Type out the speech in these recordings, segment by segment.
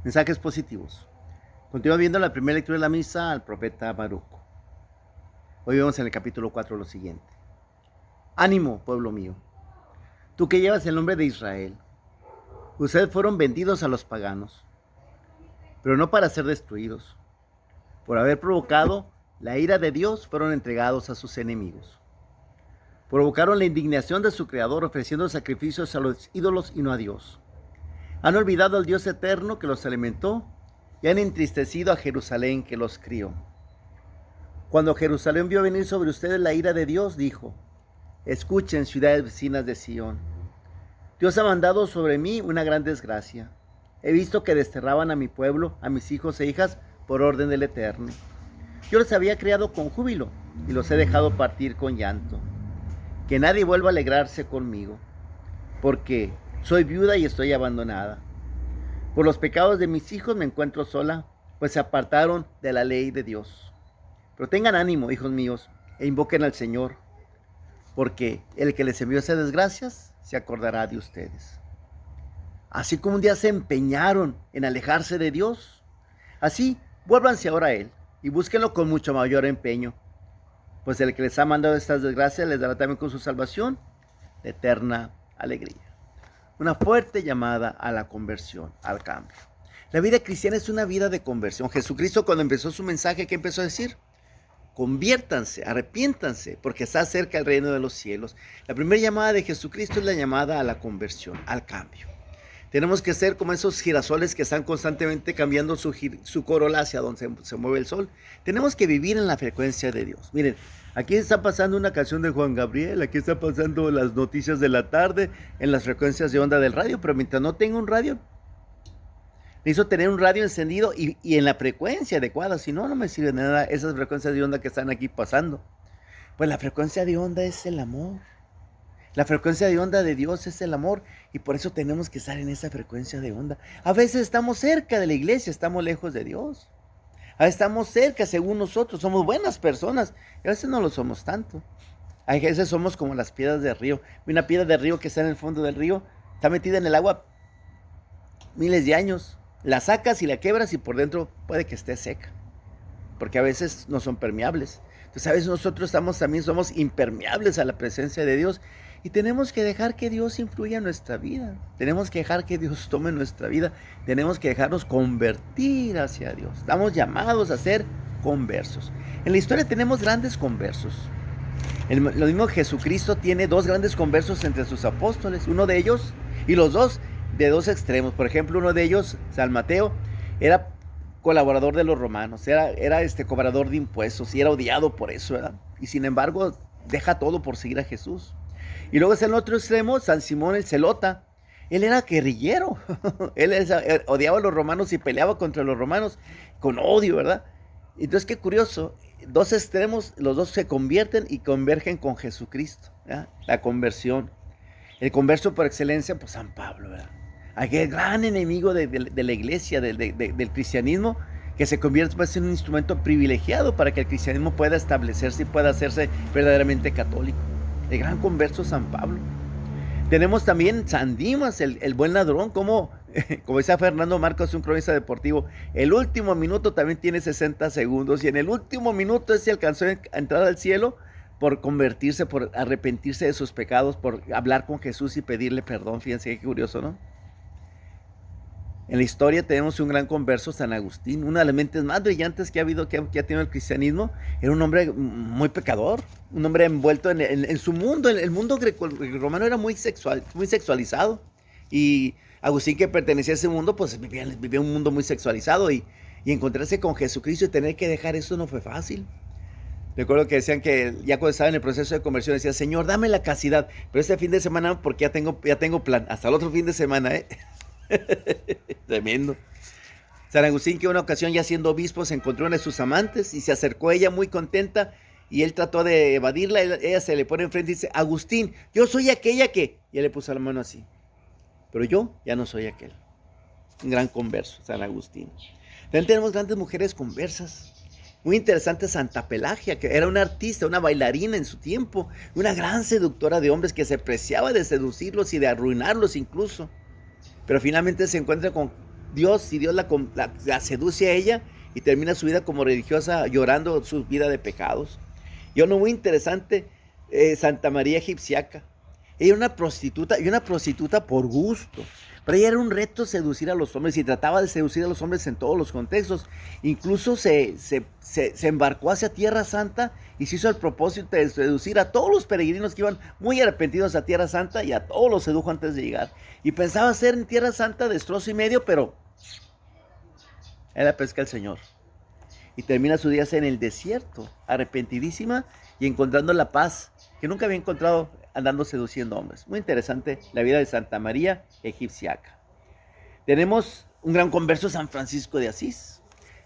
Mensajes positivos. Continúa viendo la primera lectura de la misa al profeta Baruch. Hoy vemos en el capítulo 4 lo siguiente. Ánimo, pueblo mío, tú que llevas el nombre de Israel. Ustedes fueron vendidos a los paganos, pero no para ser destruidos. Por haber provocado la ira de Dios, fueron entregados a sus enemigos. Provocaron la indignación de su Creador ofreciendo sacrificios a los ídolos y no a Dios. Han olvidado al Dios eterno que los alimentó y han entristecido a Jerusalén que los crió. Cuando Jerusalén vio venir sobre ustedes la ira de Dios, dijo: escuchen, ciudades vecinas de Sión. Dios ha mandado sobre mí una gran desgracia. He visto que desterraban a mi pueblo, a mis hijos e hijas, por orden del Eterno. Yo los había criado con júbilo y los he dejado partir con llanto. Que nadie vuelva a alegrarse conmigo, porque soy viuda y estoy abandonada. Por los pecados de mis hijos me encuentro sola, pues se apartaron de la ley de Dios. Pero tengan ánimo, hijos míos, e invoquen al Señor, porque el que les envió esas desgracias se acordará de ustedes. Así como un día se empeñaron en alejarse de Dios, así vuélvanse ahora a Él y búsquenlo con mucho mayor empeño, pues el que les ha mandado estas desgracias les dará también con su salvación de eterna alegría. Una fuerte llamada a la conversión, al cambio. La vida cristiana es una vida de conversión. Jesucristo, cuando empezó su mensaje, ¿qué empezó a decir? Conviértanse, arrepiéntanse, porque está cerca el reino de los cielos. La primera llamada de Jesucristo es la llamada a la conversión, al cambio. Tenemos que ser como esos girasoles que están constantemente cambiando su corola hacia donde se mueve el sol. Tenemos que vivir en la frecuencia de Dios. Miren, aquí está pasando una canción de Juan Gabriel, aquí está pasando las noticias de la tarde en las frecuencias de onda del radio, pero mientras no tenga un radio, necesito tener un radio encendido y en la frecuencia adecuada, si no, no me sirve de nada esas frecuencias de onda que están aquí pasando. Pues la frecuencia de onda es el amor. La frecuencia de onda de Dios es el amor y por eso tenemos que estar en esa frecuencia de onda. A veces estamos cerca de la iglesia, estamos lejos de Dios. A veces estamos cerca según nosotros, somos buenas personas y a veces no lo somos tanto. A veces somos como las piedras del río. Una piedra del río que está en el fondo del río, está metida en el agua miles de años. La sacas y la quebras y por dentro puede que esté seca, porque a veces no son permeables. Entonces a veces nosotros también somos impermeables a la presencia de Dios y tenemos que dejar que Dios influya en nuestra vida. Tenemos que dejar que Dios tome nuestra vida. Tenemos que dejarnos convertir hacia Dios. Estamos llamados a ser conversos. En la historia tenemos grandes conversos. Lo mismo Jesucristo tiene dos grandes conversos entre sus apóstoles. Uno de ellos, y los dos de dos extremos. Por ejemplo, uno de ellos, San Mateo, era colaborador de los romanos, era cobrador de impuestos y era odiado por eso, ¿verdad? Y sin embargo, deja todo por seguir a Jesús. Y luego es el otro extremo, San Simón el Celota. Él era guerrillero, él odiaba a los romanos y peleaba contra los romanos con odio, ¿verdad? Entonces, qué curioso, dos extremos, los dos se convierten y convergen con Jesucristo, ¿verdad? La conversión. El converso por excelencia, pues San Pablo, ¿verdad? Aquel gran enemigo de la iglesia, del cristianismo, que se convierte pues, en un instrumento privilegiado para que el cristianismo pueda establecerse y pueda hacerse verdaderamente católico. El gran converso San Pablo. Tenemos también San Dimas, el buen ladrón, como decía Fernando Marcos, un cronista deportivo, el último minuto también tiene 60 segundos y en el último minuto se alcanzó a entrar al cielo por convertirse, por arrepentirse de sus pecados, por hablar con Jesús y pedirle perdón. Fíjense qué curioso, ¿no? En la historia tenemos un gran converso, San Agustín, una de las mentes más brillantes que ha tenido el cristianismo. Era un hombre muy pecador, un hombre envuelto en su mundo. El mundo greco-romano era muy sexualizado. Y Agustín, que pertenecía a ese mundo, pues vivía un mundo muy sexualizado. Y encontrarse con Jesucristo y tener que dejar eso no fue fácil. Recuerdo que decían que ya cuando estaba en el proceso de conversión decía: Señor, dame la castidad, pero este fin de semana porque ya tengo plan, hasta el otro fin de semana, Tremendo. San Agustín, que una ocasión ya siendo obispo se encontró una de sus amantes y se acercó a ella muy contenta y él trató de evadirla. Ella se le pone enfrente y dice: Agustín, yo soy aquella que... Y él le puso la mano así: pero yo ya no soy aquel. Un gran converso, San Agustín. También tenemos grandes mujeres conversas. Muy interesante Santa Pelagia, que era una artista, una bailarina en su tiempo, una gran seductora de hombres que se preciaba de seducirlos y de arruinarlos incluso. Pero finalmente se encuentra con Dios la seduce a ella y termina su vida como religiosa llorando su vida de pecados. Y uno muy interesante, Santa María Egipciaca. Ella era una prostituta, y una prostituta por gusto. Pero ella era un reto seducir a los hombres y trataba de seducir a los hombres en todos los contextos. Incluso se embarcó hacia Tierra Santa y se hizo el propósito de seducir a todos los peregrinos que iban muy arrepentidos a Tierra Santa, y a todos los sedujo antes de llegar. Y pensaba hacer en Tierra Santa destrozo y medio, pero era pesca el Señor. Y termina su día en el desierto, arrepentidísima y encontrando la paz que nunca había encontrado andando seduciendo hombres. Muy interesante la vida de Santa María Egipciaca. Tenemos un gran converso, San Francisco de Asís,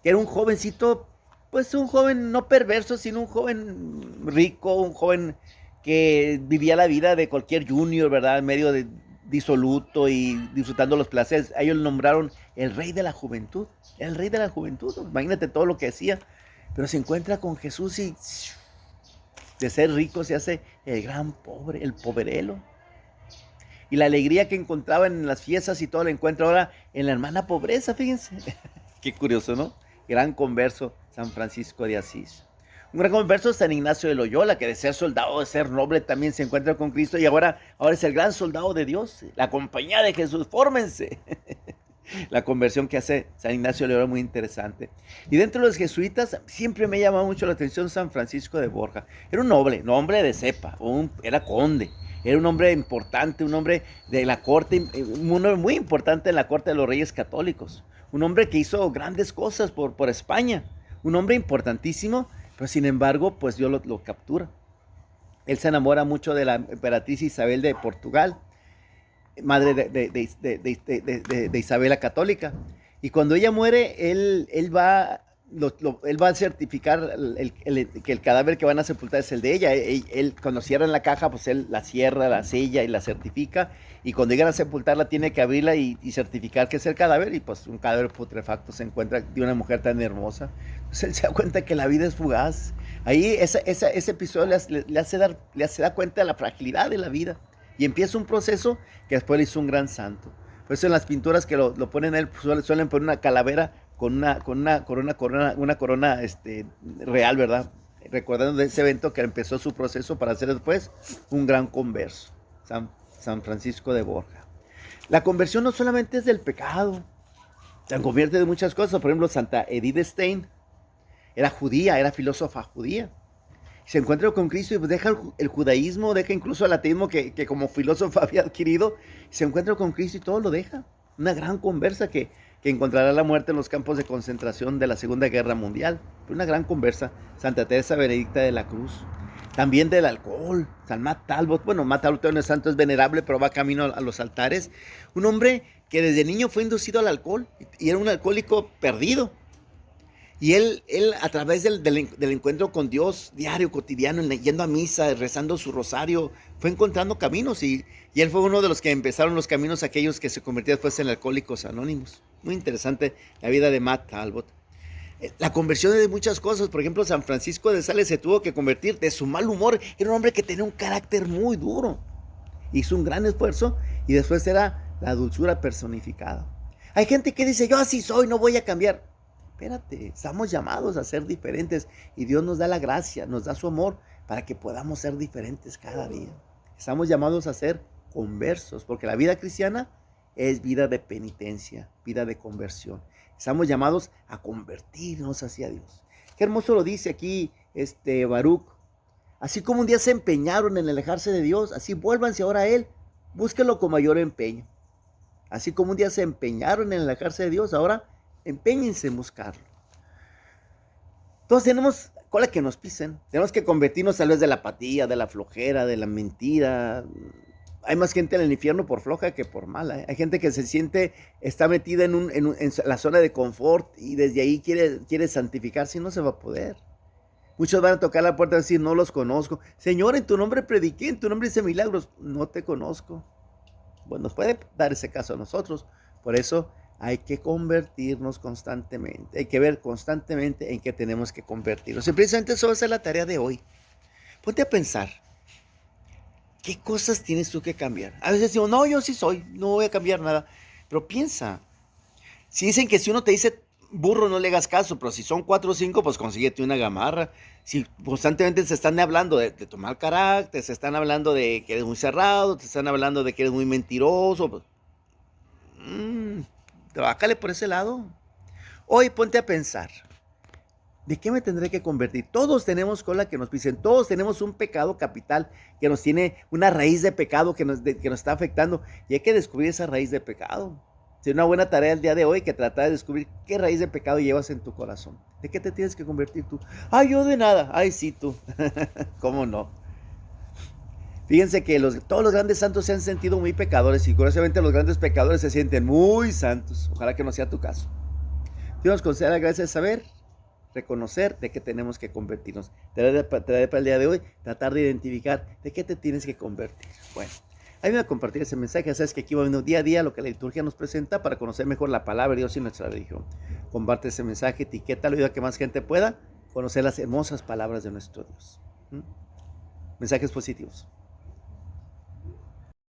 que era un jovencito, pues un joven no perverso, sino un joven rico, un joven que vivía la vida de cualquier junior, ¿verdad? En medio de disoluto y disfrutando los placeres. A ellos lo nombraron el rey de la juventud, el rey de la juventud. Imagínate todo lo que hacía, pero se encuentra con Jesús y de ser rico se hace el gran pobre, el poverelo. Y la alegría que encontraba en las fiestas y todo la encuentra ahora en la hermana pobreza, fíjense. Qué curioso, ¿no? Gran converso, San Francisco de Asís. Un gran converso, San Ignacio de Loyola, que de ser soldado, de ser noble, también se encuentra con Cristo y ahora es el gran soldado de Dios, la compañía de Jesús. Fórmense. La conversión que hace San Ignacio de Loyola es muy interesante. Y dentro de los jesuitas siempre me llamado mucho la atención San Francisco de Borja. Era un noble de cepa, era conde. Era un hombre importante, un hombre de la corte, un hombre muy importante en la corte de los reyes católicos. Un hombre que hizo grandes cosas por España. Un hombre importantísimo, pero sin embargo, pues Dios lo captura. Él se enamora mucho de la emperatriz Isabel de Portugal, madre de Isabel la Católica. Y cuando ella muere, él va a certificar que el cadáver que van a sepultar es el de ella. Él, cuando cierran la caja, pues él la cierra, la sella y la certifica. Y cuando llegan a sepultarla, tiene que abrirla y certificar que es el cadáver. Y pues un cadáver putrefacto se encuentra de una mujer tan hermosa. Entonces él se da cuenta que la vida es fugaz. Ahí ese episodio le hace dar cuenta de la fragilidad de la vida. Y empieza un proceso que después le hizo un gran santo. Por eso en las pinturas que lo ponen a él, suelen poner una calavera con una corona real, ¿verdad? Recordando de ese evento que empezó su proceso para hacer después un gran converso, San Francisco de Borja. La conversión no solamente es del pecado, se convierte de muchas cosas. Por ejemplo, Santa Edith Stein era judía, era filósofa judía. Se encuentra con Cristo y deja el judaísmo, deja incluso el ateísmo que como filósofo había adquirido. Se encuentra con Cristo y todo lo deja. Una gran conversa que encontrará la muerte en los campos de concentración de la Segunda Guerra Mundial. Una gran conversa, Santa Teresa Benedicta de la Cruz. También del alcohol, San Matt Talbot. Bueno, Matt Talbot no es santo, es venerable, pero va camino a los altares. Un hombre que desde niño fue inducido al alcohol y era un alcohólico perdido. Y él a través del encuentro con Dios diario, cotidiano, yendo a misa, rezando su rosario, fue encontrando caminos y él fue uno de los que empezaron los caminos aquellos que se convirtieron después en Alcohólicos Anónimos. Muy interesante la vida de Matt Talbot. La conversión de muchas cosas, por ejemplo, San Francisco de Sales se tuvo que convertir de su mal humor. Era un hombre que tenía un carácter muy duro. Hizo un gran esfuerzo y después era la dulzura personificada. Hay gente que dice, yo así soy, no voy a cambiar. Espérate, estamos llamados a ser diferentes y Dios nos da la gracia, nos da su amor para que podamos ser diferentes cada día. Estamos llamados a ser conversos, porque la vida cristiana es vida de penitencia, vida de conversión. Estamos llamados a convertirnos hacia Dios. Qué hermoso lo dice aquí Baruch. Así como un día se empeñaron en alejarse de Dios, así vuélvanse ahora a Él, búsquenlo con mayor empeño. Así como un día se empeñaron en alejarse de Dios, ahora empeñense en buscarlo. Todos tenemos cola que nos pisen. Tenemos que convertirnos tal vez de la apatía, de la flojera, de la mentira. Hay más gente en el infierno por floja que por mala. Hay gente que se siente, está metida en la zona de confort y desde ahí quiere santificarse y no se va a poder. Muchos van a tocar la puerta y decir, no los conozco. Señor, en tu nombre prediqué, en tu nombre hice milagros. No te conozco. Bueno, nos puede dar ese caso a nosotros. Por eso hay que convertirnos constantemente. Hay que ver constantemente en qué tenemos que convertirnos. Y precisamente eso va a ser la tarea de hoy. Ponte a pensar. ¿Qué cosas tienes tú que cambiar? A veces decimos, no, yo sí soy. No voy a cambiar nada. Pero piensa. Si dicen que si uno te dice burro no le hagas caso, pero si son 4 o 5, pues consíguete una gamarra. Si constantemente se están hablando de tu mal carácter, se están hablando de que eres muy cerrado, te están hablando de que eres muy mentiroso, pues, trabájale por ese lado. Hoy ponte a pensar, ¿de qué me tendré que convertir? Todos tenemos cola que nos pisen, todos tenemos un pecado capital que nos tiene una raíz de pecado que nos está afectando y hay que descubrir esa raíz de pecado. Sería una buena tarea el día de hoy que tratar de descubrir qué raíz de pecado llevas en tu corazón. ¿De qué te tienes que convertir tú? Ay, yo de nada. Ay, sí, tú. ¿Cómo no? Fíjense que todos los grandes santos se han sentido muy pecadores y curiosamente los grandes pecadores se sienten muy santos. Ojalá que no sea tu caso. Dios nos conceda la gracia de saber, reconocer de qué tenemos que convertirnos. Te daré para el día de hoy tratar de identificar de qué te tienes que convertir. Bueno, ayúdame a compartir ese mensaje. Sabes que aquí va viendo día a día lo que la liturgia nos presenta para conocer mejor la palabra de Dios y nuestra religión. Comparte ese mensaje, etiquétalo, ayuda a que más gente pueda conocer las hermosas palabras de nuestro Dios. Mensajes positivos.